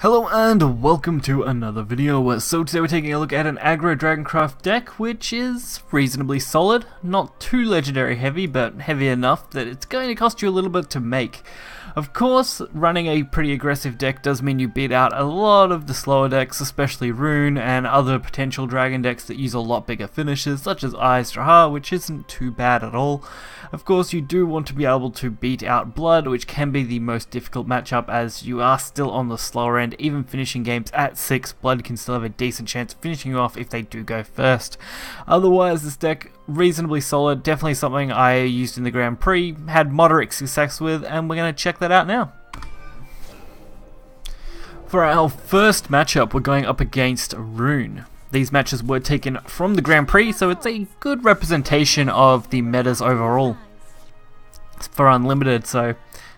Hello and welcome to another video. So today we're taking a look at an Aggro DragonCraft deck, which is reasonably solid. Not too legendary heavy, but heavy enough that it's going to cost you a little bit to make. Of course, running a pretty aggressive deck does mean you beat out a lot of the slower decks, especially Rune and other potential dragon decks that use a lot bigger finishes, such as Eyes, which isn't too bad at all. Of course, you do want to be able to beat out Blood, which can be the most difficult matchup as you are still on the slower end. Even finishing games at 6, Blood can still have a decent chance of finishing you off if they do go first. Otherwise, this deck, reasonably solid, definitely something I used in the Grand Prix, had moderate success with, and we're going to check that out now. For our first matchup, we're going up against Rune. These matches were taken from the Grand Prix, so it's a good representation of the metas overall. It's for Unlimited, so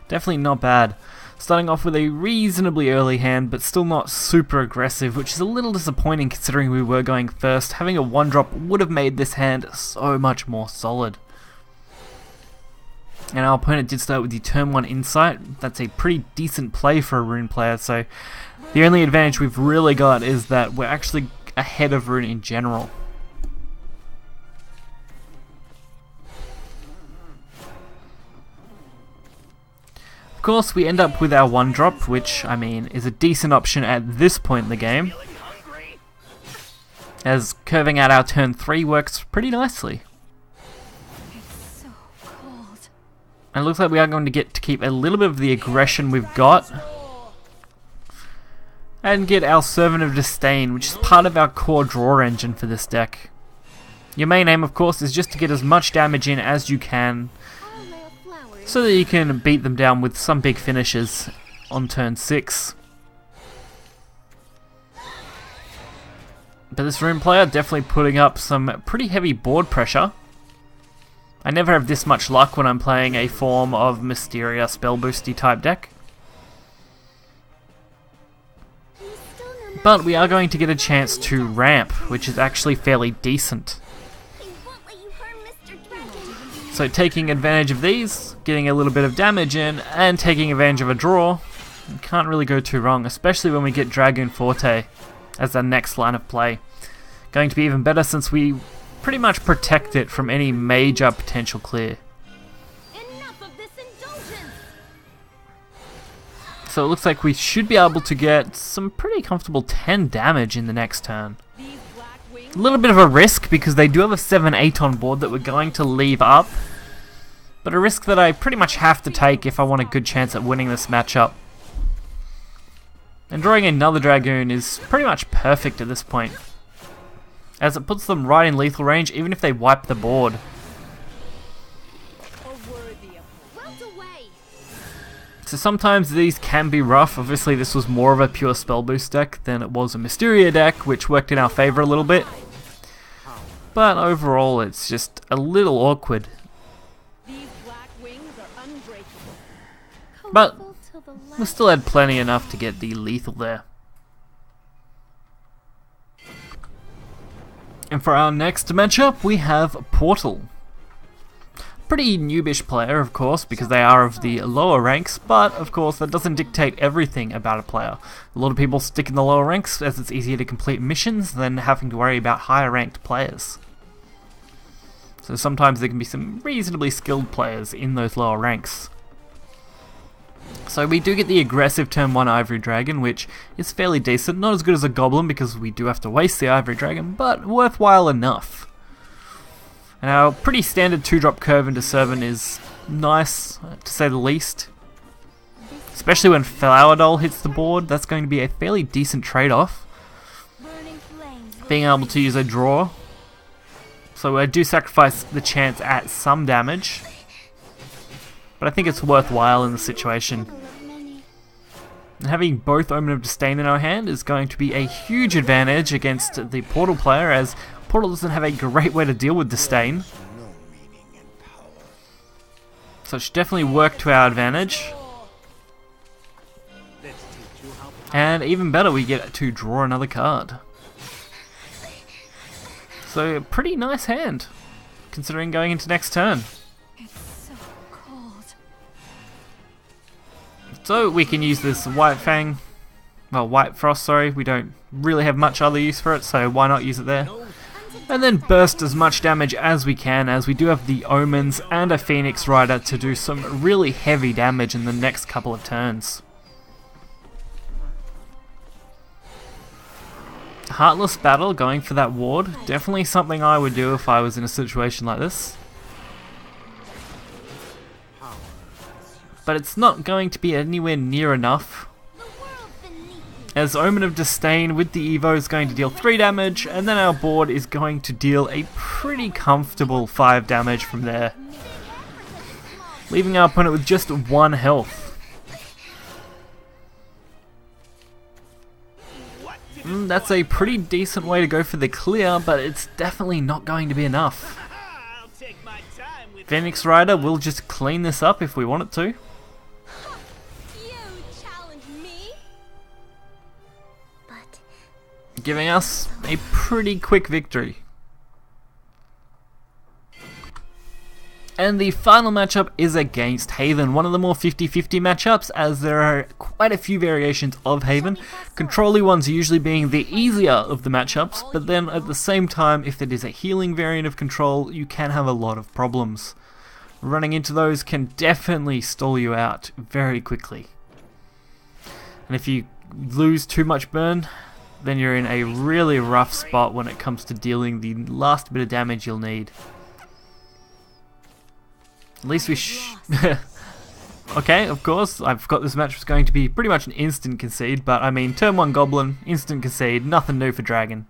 definitely not bad. Starting off with a reasonably early hand, but still not super aggressive, which is a little disappointing considering we were going first. Having a 1-drop would have made this hand so much more solid. And our opponent did start with the turn 1 Insight. That's a pretty decent play for a Rune player, so the only advantage we've really got is that we're actually ahead of Rune in general. Of course, we end up with our 1-drop, which, I mean, is a decent option at this point in the game, as curving out our turn 3 works pretty nicely. It's so cold. And it looks like we are going to get to keep a little bit of the aggression we've got, and get our Servant of Disdain, which is part of our core draw engine for this deck. Your main aim, of course, is just to get as much damage in as you can, so that you can beat them down with some big finishes on turn 6. But this Rune player definitely putting up some pretty heavy board pressure. I never have this much luck when I'm playing a form of Mysteria spell boosty type deck. But we are going to get a chance to ramp, which is actually fairly decent. So taking advantage of these, getting a little bit of damage in, and taking advantage of a draw, you can't really go too wrong, especially when we get Dragoon Forte as our next line of play. Going to be even better since we pretty much protect it from any major potential clear. So it looks like we should be able to get some pretty comfortable 10 damage in the next turn. A little bit of a risk because they do have a 7-8 on board that we're going to leave up, but a risk that I pretty much have to take if I want a good chance at winning this matchup. And drawing another Dragoon is pretty much perfect at this point, as it puts them right in lethal range even if they wipe the board. So sometimes these can be rough. Obviously this was more of a pure spell boost deck than it was a Mysteria deck, which worked in our favor a little bit. But overall it's just a little awkward. But we still had plenty enough to get the lethal there. And for our next matchup we have Portal. Pretty noobish player, of course, because they are of the lower ranks, but of course that doesn't dictate everything about a player. A lot of people stick in the lower ranks as it's easier to complete missions than having to worry about higher ranked players. So sometimes there can be some reasonably skilled players in those lower ranks. So we do get the aggressive turn 1 Ivory Dragon, which is fairly decent. Not as good as a Goblin because we do have to waste the Ivory Dragon, but worthwhile enough. And our pretty standard 2-drop curve into Servant is nice, to say the least. Especially when Flower Doll hits the board, that's going to be a fairly decent trade-off. Being able to use a draw. So I do sacrifice the chance at some damage, but I think it's worthwhile in the situation. And having both Omen of Disdain in our hand is going to be a huge advantage against the Portal player, as Portal doesn't have a great way to deal with Disdain. So it should definitely work to our advantage. And even better, we get to draw another card. So a pretty nice hand, considering going into next turn. So we can use this White Fang well, White Frost, sorry, we don't really have much other use for it, so why not use it there? And then burst as much damage as we can, as we do have the Omens and a Phoenix Rider to do some really heavy damage in the next couple of turns. Heartless Battle, going for that ward, definitely something I would do if I was in a situation like this. But it's not going to be anywhere near enough, as Omen of Disdain with the Evo is going to deal 3 damage, and then our board is going to deal a pretty comfortable 5 damage from there, leaving our opponent with just 1 health. That's a pretty decent way to go for the clear, but it's definitely not going to be enough. Phoenix Rider will just clean this up if we want it to. Giving us a pretty quick victory. And the final matchup is against Haven, one of the more 50-50 matchups, as there are quite a few variations of Haven, control-y ones usually being the easier of the matchups, but then at the same time, if it is a healing variant of control, you can have a lot of problems. Running into those can definitely stall you out very quickly. And if you lose too much burn, then you're in a really rough spot when it comes to dealing the last bit of damage you'll need. At least we okay, of course, I forgot this match was going to be pretty much an instant concede, but I mean, turn 1 Goblin, instant concede, nothing new for Dragon.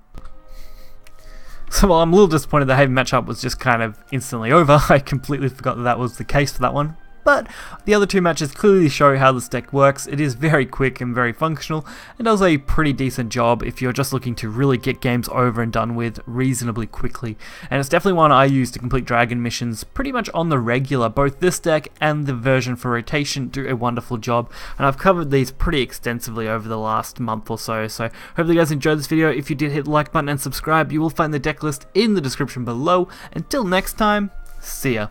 So while I'm a little disappointed the Haven matchup was just kind of instantly over, I completely forgot that that was the case for that one. But the other 2 matches clearly show how this deck works. It is very quick and very functional, and does a pretty decent job if you're just looking to really get games over and done with reasonably quickly. And it's definitely one I use to complete Dragon missions pretty much on the regular. Both this deck and the version for rotation do a wonderful job, and I've covered these pretty extensively over the last month or so. So hopefully you guys enjoyed this video. If you did, hit the like button and subscribe. You will find the deck list in the description below. Until next time, see ya.